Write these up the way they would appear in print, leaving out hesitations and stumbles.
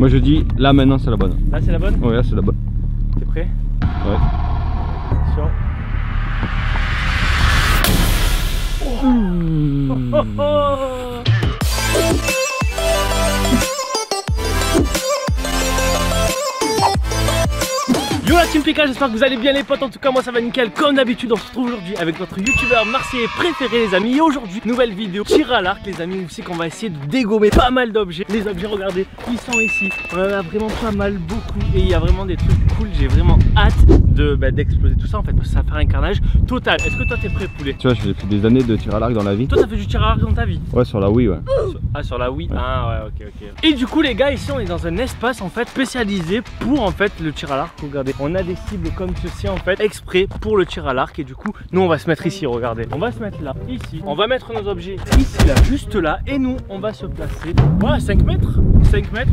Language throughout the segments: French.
Moi je dis là maintenant c'est la bonne. Là c'est la bonne? Ouais, là c'est la bonne. T'es prêt? Ouais. Attention. Yo la team Pika, j'espère que vous allez bien les potes. En tout cas moi ça va nickel. Comme d'habitude on se retrouve aujourd'hui avec votre youtubeur marseillais préféré les amis. Et aujourd'hui nouvelle vidéo tir à l'arc les amis, où c'est qu'on va essayer de dégommer pas mal d'objets. Les objets regardez, ils sont ici. On en a vraiment pas mal, beaucoup. Et il y a vraiment des trucs cool. J'ai vraiment hâte d'exploser tout ça en fait, parce que ça va faire un carnage total. Est-ce que toi t'es prêt poulet? Tu vois, j'ai fait des années de tir à l'arc dans la vie. Toi t'as fait du tir à l'arc dans ta vie? Ouais, sur la Wii, ouais. Sur la Wii, ouais. Ah ouais, ok. Et du coup les gars, ici on est dans un espace en fait spécialisé pour en fait le tir à l'arc. Regardez, on a des cibles comme ceci en fait exprès pour le tir à l'arc. Et du coup nous on va se mettre ici, regardez. On va se mettre là, ici. On va mettre nos objets ici là, juste là. Et nous on va se placer, voilà 5 mètres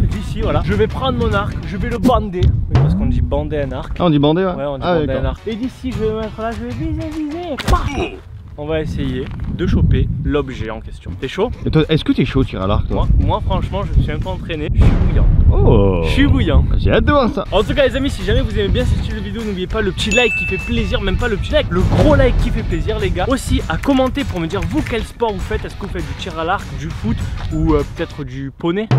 d'ici, voilà. Je vais prendre mon arc, je vais le bander. Oui, parce qu'on dit bander un arc. Ah, on dit bander, ouais. Ouais, on dit bander un arc. Et d'ici je vais me mettre là, je vais viser. On va essayer de choper l'objet en question. T'es chaud? Et toi, est-ce que t'es chaud au tir à l'arc toi? Moi franchement je me suis un peu entraîné, je suis bouillant. Oh, je suis bouillant. J'ai hâte de voir ça. En tout cas les amis, si jamais vous aimez bien ce style de vidéo, n'oubliez pas le petit like qui fait plaisir, même pas le petit like, le gros like qui fait plaisir les gars. Aussi à commenter pour me dire vous quel sport vous faites. Est-ce que vous faites du tir à l'arc, du foot ou peut-être du poney?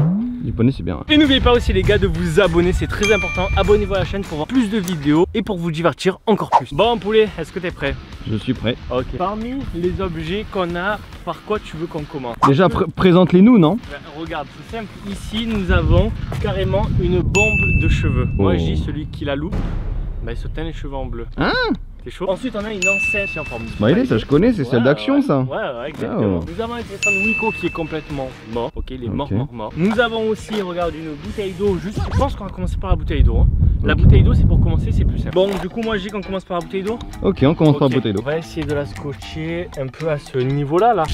Du poney c'est bien. Et n'oubliez pas aussi les gars de vous abonner, c'est très important. Abonnez-vous à la chaîne pour voir plus de vidéos et pour vous divertir encore plus. Bon poulet, est-ce que t'es prêt? Je suis prêt. Ok. Parmi les objets qu'on a, par quoi tu veux qu'on commence? Déjà présente-les nous, non? Ben, regarde, c'est simple. Ici nous avons carrément une bombe de cheveux. Moi je dis celui qui la loupe, ben, il se teint les cheveux en bleu. Hein? T'es chaud? Ensuite on a une enceinte en forme de Smiley, ça je connais, c'est celle d'action ça. Ouais, exactement. Nous avons un téléphone Wiko qui est complètement mort. Ok, il est mort. Nous avons aussi, regarde, une bouteille d'eau. Juste, je pense qu'on va commencer par la bouteille d'eau. La bouteille d'eau c'est pour commencer, c'est plus simple. Bon, du coup moi je dis qu'on commence par la bouteille d'eau. Ok, on commence par la bouteille d'eau. On va essayer de la scotcher un peu à ce niveau là.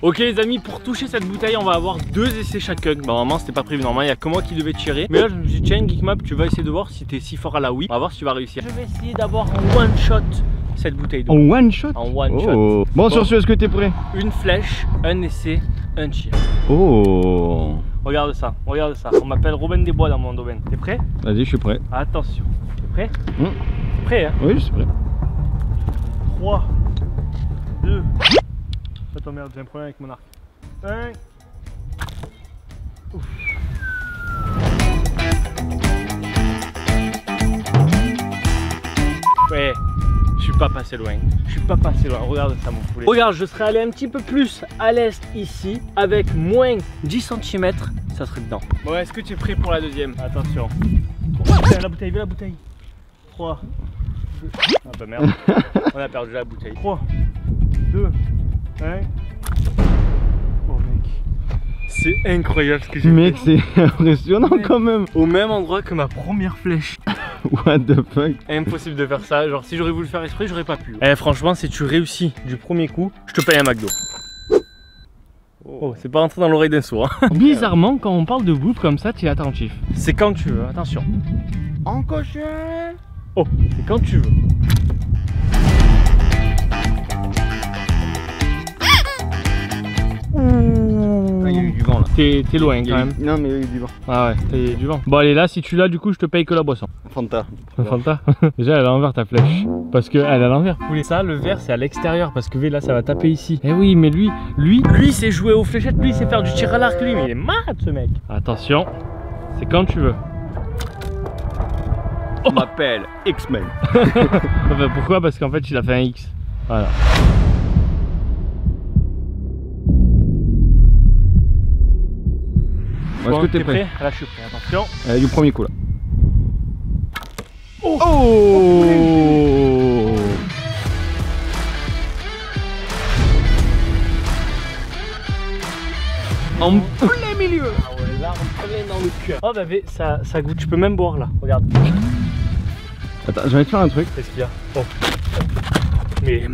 Ok les amis, pour toucher cette bouteille on va avoir 2 essais chacun. Bon, normalement c'était pas prévu, normalement il y a que moi qui devais tirer. Mais là je me suis dit tiens Geekmap, tu vas essayer de voir si t'es si fort à la Wii. On va voir si tu vas réussir. Je vais essayer d'avoir en one shot cette bouteille d'eau. En one shot? En one shot. Bon, sur ce, est-ce que t'es prêt? Une flèche, un essai, un tir. Oh. Regarde ça. On m'appelle Robin des Bois dans mon domaine. T'es prêt? Vas-y, je suis prêt. Attention. T'es prêt? T'es prêt hein? Oui, je suis prêt. 3, 2. Attends merde, j'ai un problème avec mon arc. 1. Ouf. Ouais, je suis pas passé loin. Regarde ça mon poulet. Regarde, je serais allé un petit peu plus à l'est ici, avec moins 10 cm, ça serait dedans. Bon, est-ce que tu es prêt pour la deuxième? Attention. La bouteille, viens la bouteille. 3, 2. Ah bah merde, on a perdu la bouteille. 3, 2, 1. Oh mec, c'est incroyable ce que j'ai fait. Mec, c'est impressionnant quand même. Au même endroit que ma première flèche. What the fuck? Impossible de faire ça, genre si j'aurais voulu le faire exprès, j'aurais pas pu. Eh franchement, si tu réussis du premier coup, je te paye un McDo. Oh, c'est pas rentré dans l'oreille d'un sourd. Hein. Bizarrement, quand on parle de bouffe comme ça, tu es attentif. C'est quand tu veux, attention. En cochon. Oh, c'est quand tu veux. Il y a eu du vent là. T'es loin quand même. Non mais il y a eu du vent. Ah ouais, t'as du vent. Bon allez là, si tu l'as du coup je te paye que la boisson. Fanta. Fanta. Déjà elle est à l'envers ta flèche. Parce que elle est à l'envers. Ça, le vert c'est à l'extérieur parce que là ça va taper ici. Eh oui mais lui c'est jouer aux fléchettes, lui c'est faire du tir à l'arc lui. Mais il est malade ce mec. Attention, c'est quand tu veux. On m'appelle X-Men. Enfin, pourquoi? Parce qu'en fait il a fait un X. Voilà. Est-ce que t'es prêt? Là je suis prêt, attention. Du premier coup là. Oh, En plein milieu. Ah ouais, là on plein dans le cœur. Oh bah ça goûte, tu peux même boire là, regarde. Attends, je vais te faire un truc. Qu'est-ce qu'il y a? Oh. Mais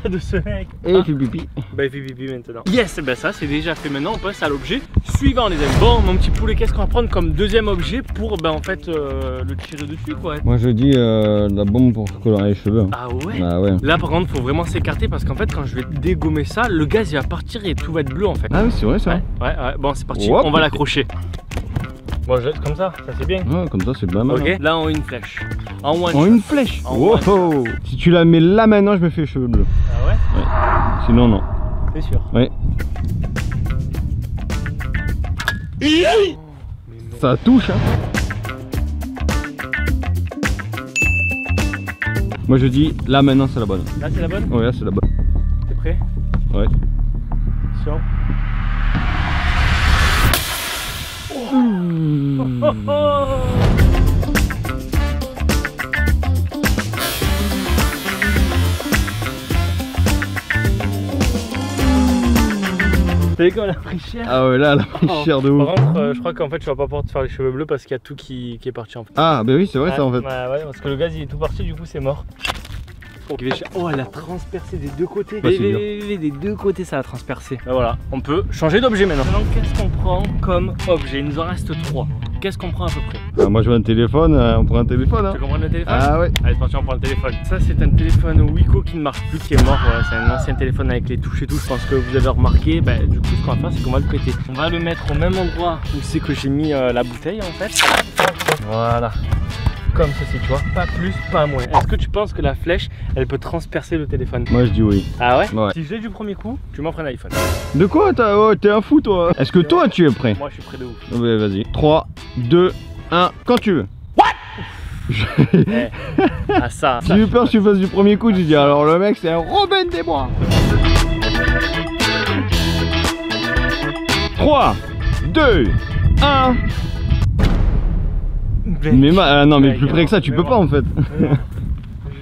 de ce mec. Et il fait pipi. Bah il fait pipi maintenant. Yes, bah ça c'est déjà fait. Maintenant on passe à l'objet suivant les amis. Bon mon petit poulet, qu'est-ce qu'on va prendre comme deuxième objet pour en fait le tirer dessus quoi? Moi je dis la bombe pour colorer les cheveux. Ah ouais? Ah ouais. Là par contre faut vraiment s'écarter parce qu'en fait quand je vais dégommer ça, le gaz il va partir et tout va être bleu en fait. Ah oui c'est vrai ça. Ouais. Bon c'est parti, Hop. on va l'accrocher. Bon, je comme ça c'est bien. Ouais, comme ça c'est bien mal. Ok, là on a une flèche. En one En shot. une flèche. En Wow. one Si tu la mets là maintenant, je me fais les cheveux bleus. Ah ouais? Ouais. Sinon non. C'est sûr. Ouais. Ça touche hein. Moi je dis là maintenant c'est la bonne. Là c'est la bonne? Ouais là c'est la bonne. T'es prêt? Ouais. Attention. T'as vu comme elle a pris cher? Ah ouais là elle a pris cher de ouf. Par contre je crois qu'en fait tu vas pas pouvoir te faire les cheveux bleus parce qu'il y a tout qui est parti en fait. Ah bah oui c'est vrai ça en fait. Ouais parce que le gaz il est tout parti du coup c'est mort. Oh elle a transpercé des deux côtés. Ouais, Des deux côtés ça a transpercé. Ben voilà, on peut changer d'objet maintenant. Maintenant qu'est-ce qu'on prend comme objet? Il nous en reste 3. Qu'est-ce qu'on prend à peu près? Ah, moi je veux un téléphone, on prend un téléphone hein. Tu comprends le téléphone? Ah ouais. Allez c'est parti, on prend le téléphone. Ça c'est un téléphone Wiko qui ne marche plus, qui est mort. Voilà, c'est un ancien téléphone avec les touches et tout. Je pense que vous avez remarqué. Du coup ce qu'on va faire c'est qu'on va le péter. On va le mettre au même endroit où c'est que j'ai mis la bouteille en fait. Voilà. Comme ceci, tu vois, pas plus, pas moins. Est-ce que tu penses que la flèche, elle peut transpercer le téléphone? Moi je dis oui. Ah ouais? Ouais. Si je l'ai du premier coup, tu m'offres un iPhone. De quoi t'es un fou toi? Est-ce que toi tu es prêt? Moi je suis prêt de ouf. Ouais vas-y. 3, 2, 1, quand tu veux. Ah ça. J'ai eu peur que tu fasses du premier coup, j'ai dit alors le mec c'est un Robin des Bois. 3, 2, 1. Mais non mais plus près que ça tu peux pas en fait.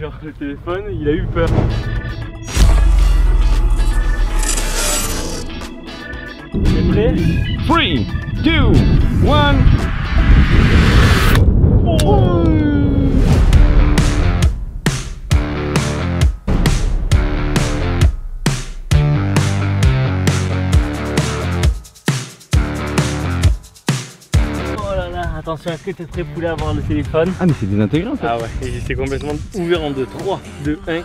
Genre le téléphone il a eu peur. T'es prêt? 3, 2, 1. Oh. Attention, est-ce que tu es prêt poulet à voir le téléphone? Ah mais c'est désintégré en fait. Ah ouais, et c'est complètement ouvert en deux. 3, 2, 1.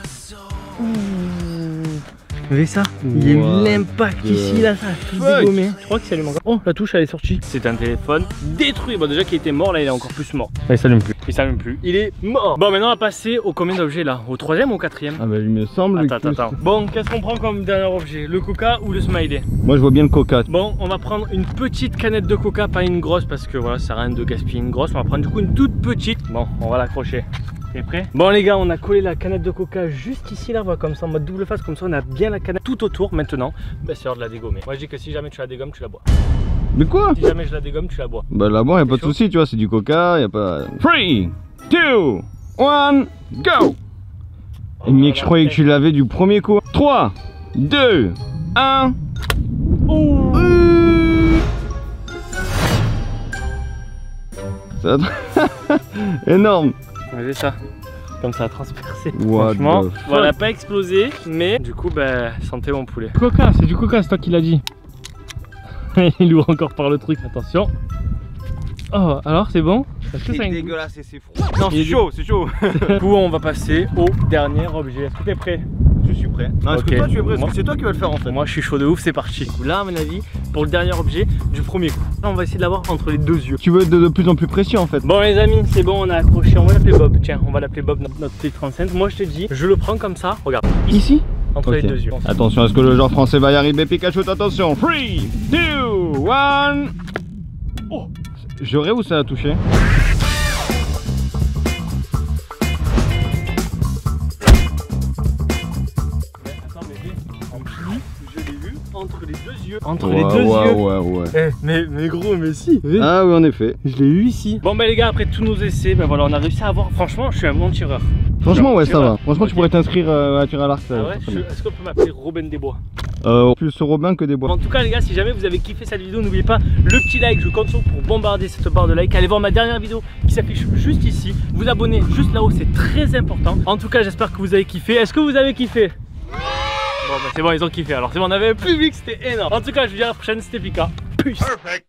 Vous voyez ça? Il y a eu l'impact ici là, ça a tout dégommé. Je crois qu'il s'allume encore. Oh la touche elle est sortie. C'est un téléphone détruit. Bon déjà qui était mort là il est encore plus mort. Là, il s'allume plus. Il s'allume plus. Il est mort. Bon maintenant on va passer au combien d'objets là? Au troisième ou au quatrième? Ah bah il me semble. Attends. Bon qu'est-ce qu'on prend comme dernier objet? Le coca ou le smiley? Moi je vois bien le coca. Bon on va prendre une petite canette de coca, pas une grosse parce que voilà ça sert à rien de gaspiller une grosse. On va prendre du coup une toute petite. Bon on va l'accrocher. T'es prêt? Bon les gars on a collé la canette de coca juste ici là, voilà, comme ça en mode double face, comme ça on a bien la canette tout autour. Maintenant c'est l'heure de la dégommer. Moi je dis que si jamais tu la dégommes tu la bois. Mais quoi? Si jamais je la dégomme tu la bois. Bah là-bas y'a pas de soucis tu vois, c'est du coca, y'a pas... 3, 2, 1, go! Et mec je croyais que tu l'avais du premier coup. 3, 2, 1. Oh. Ça... énorme. Regardez ça, comme ça a transpercé. What franchement, the voilà, elle a pas explosé, mais du coup, santé mon poulet. Coca, c'est du coca, c'est toi qui l'as dit. Il ouvre encore par le truc, attention. Oh, alors c'est bon? C'est dégueulasse et c'est froid. Non, c'est chaud, c'est chaud. Du coup, on va passer au dernier objet. Est-ce que t'es prêt? Je suis prêt. Non, est-ce que toi tu es prêt? Parce que c'est toi qui vas le faire en fait. Moi je suis chaud de ouf, c'est parti. Là à mon avis, pour le dernier objet du premier coup. Là on va essayer de l'avoir entre les deux yeux. Tu veux être de plus en plus précis en fait. Bon les amis, c'est bon, on a accroché, on va l'appeler Bob. Tiens, on va l'appeler Bob, notre petite enceinte. Moi je te dis, je le prends comme ça, regarde. Ici? Entre les deux yeux. Attention, est-ce que le joueur français va y arriver? Pikachu, attention. 3, 2, 1. Oh. J'aurais où ça a touché? Entre les deux yeux. Entre les deux yeux. Ouais. Mais gros, mais si. Ah oui, en effet. Je l'ai eu ici. Bon les gars, après tous nos essais, voilà, on a réussi à avoir. Franchement, je suis un bon tireur. Franchement, ouais, ça va. Franchement, tu pourrais t'inscrire à tirer à l'arc. Ah ouais, est-ce qu'on peut m'appeler Robin des Bois? Plus Robin que des bois. En tout cas les gars, si jamais vous avez kiffé cette vidéo, n'oubliez pas le petit like, je compte sur vous pour bombarder cette barre de like. Allez voir ma dernière vidéo qui s'affiche juste ici. Vous abonnez juste là-haut, c'est très important. En tout cas, j'espère que vous avez kiffé. Est-ce que vous avez kiffé? Bon c'est bon, ils ont kiffé. Alors c'est bon, on avait un public, c'était énorme. En tout cas, je vous dis à la prochaine, c'était Pika. Peace. Perfect.